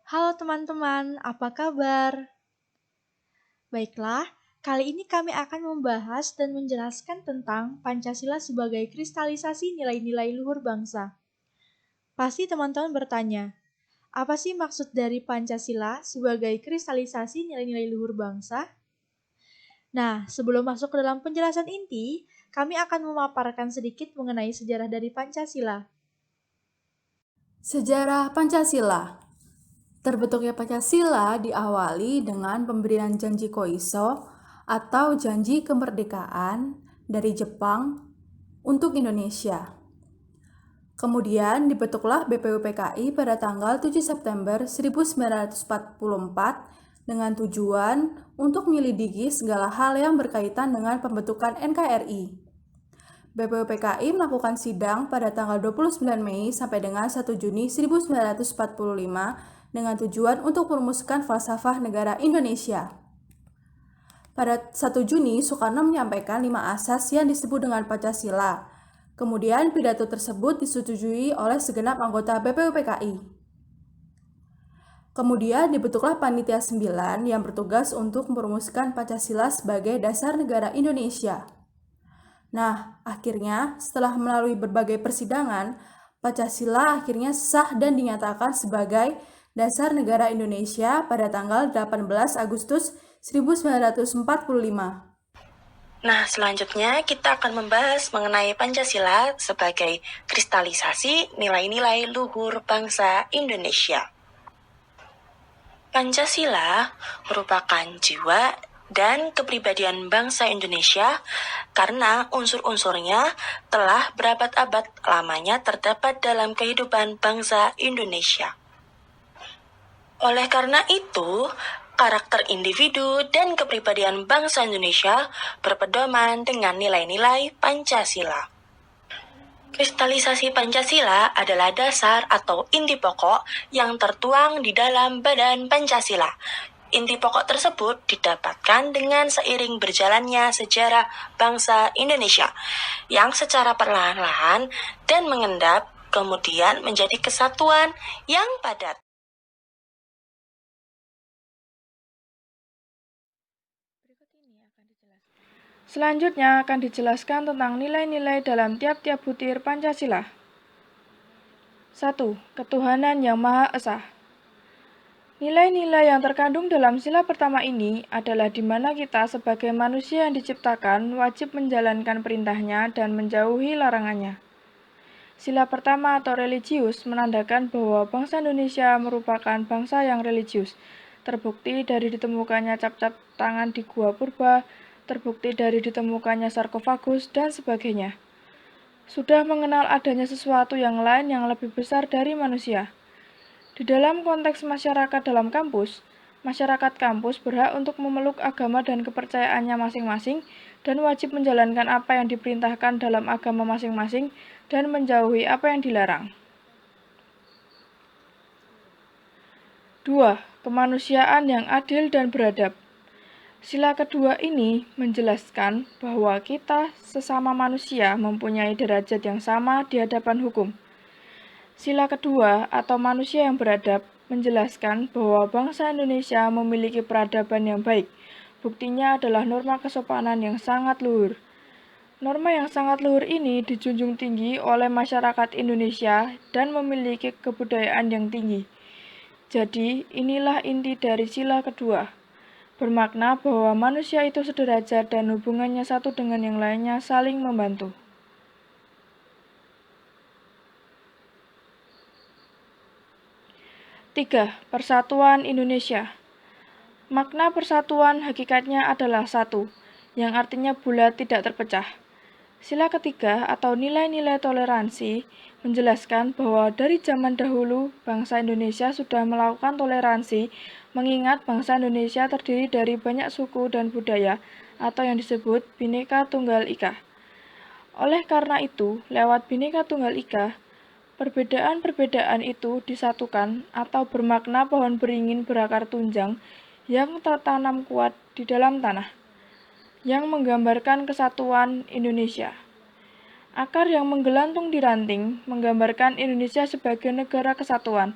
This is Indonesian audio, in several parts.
Halo teman-teman, apa kabar? Baiklah, kali ini kami akan membahas dan menjelaskan tentang Pancasila sebagai kristalisasi nilai-nilai luhur bangsa. Pasti teman-teman bertanya, apa sih maksud dari Pancasila sebagai kristalisasi nilai-nilai luhur bangsa? Nah, sebelum masuk ke dalam penjelasan inti, kami akan memaparkan sedikit mengenai sejarah dari Pancasila. Sejarah Pancasila. Terbentuknya Pancasila diawali dengan pemberian janji Koiso atau janji kemerdekaan dari Jepang untuk Indonesia. Kemudian dibentuklah BPUPKI pada tanggal 7 September 1944 dengan tujuan untuk menyelidiki segala hal yang berkaitan dengan pembentukan NKRI. BPUPKI melakukan sidang pada tanggal 29 Mei sampai dengan 1 Juni 1945 dengan tujuan untuk merumuskan falsafah negara Indonesia. Pada 1 Juni, Soekarno menyampaikan 5 asas yang disebut dengan Pancasila. Kemudian pidato tersebut disetujui oleh segenap anggota BPUPKI. Kemudian dibentuklah Panitia 9 yang bertugas untuk merumuskan Pancasila sebagai dasar negara Indonesia. Nah, akhirnya setelah melalui berbagai persidangan, Pancasila akhirnya sah dan dinyatakan sebagai dasar negara Indonesia pada tanggal 18 Agustus 1945. Nah, selanjutnya kita akan membahas mengenai Pancasila sebagai kristalisasi nilai-nilai luhur bangsa Indonesia. Pancasila merupakan jiwa dan kepribadian bangsa Indonesia karena unsur-unsurnya telah berabad-abad lamanya terdapat dalam kehidupan bangsa Indonesia. Oleh karena itu, karakter individu dan kepribadian bangsa Indonesia berpedoman dengan nilai-nilai Pancasila. Kristalisasi Pancasila adalah dasar atau inti pokok yang tertuang di dalam badan Pancasila. Inti pokok tersebut didapatkan dengan seiring berjalannya sejarah bangsa Indonesia yang secara perlahan-lahan dan mengendap kemudian menjadi kesatuan yang padat. Selanjutnya akan dijelaskan tentang nilai-nilai dalam tiap-tiap butir Pancasila. 1. Ketuhanan yang Maha Esa. Nilai-nilai yang terkandung dalam sila pertama ini adalah di mana kita sebagai manusia yang diciptakan wajib menjalankan perintahnya dan menjauhi larangannya. Sila pertama atau religius menandakan bahwa bangsa Indonesia merupakan bangsa yang religius, terbukti dari ditemukannya cap-cap tangan di Gua Purba, terbukti dari ditemukannya sarkofagus, dan sebagainya. Sudah mengenal adanya sesuatu yang lain yang lebih besar dari manusia. Di dalam konteks masyarakat dalam kampus, masyarakat kampus berhak untuk memeluk agama dan kepercayaannya masing-masing dan wajib menjalankan apa yang diperintahkan dalam agama masing-masing dan menjauhi apa yang dilarang. 2. Kemanusiaan yang adil dan beradab. Sila kedua ini menjelaskan bahwa kita sesama manusia mempunyai derajat yang sama di hadapan hukum. Sila kedua atau manusia yang beradab menjelaskan bahwa bangsa Indonesia memiliki peradaban yang baik. Buktinya adalah norma kesopanan yang sangat luhur. Norma yang sangat luhur ini dijunjung tinggi oleh masyarakat Indonesia dan memiliki kebudayaan yang tinggi. Jadi, inilah inti dari sila kedua. Bermakna bahwa manusia itu sederajat dan hubungannya satu dengan yang lainnya saling membantu. 3. Persatuan Indonesia. Makna persatuan hakikatnya adalah satu, yang artinya bulat tidak terpecah. Sila ketiga atau nilai-nilai toleransi menjelaskan bahwa dari zaman dahulu bangsa Indonesia sudah melakukan toleransi, mengingat bangsa Indonesia terdiri dari banyak suku dan budaya atau yang disebut Bhinneka Tunggal Ika. Oleh karena itu, lewat Bhinneka Tunggal Ika, perbedaan-perbedaan itu disatukan atau bermakna pohon beringin berakar tunjang yang tertanam kuat di dalam tanah, yang menggambarkan kesatuan Indonesia. Akar yang menggelantung di ranting menggambarkan Indonesia sebagai negara kesatuan,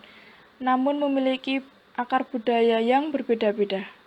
namun memiliki akar budaya yang berbeda-beda.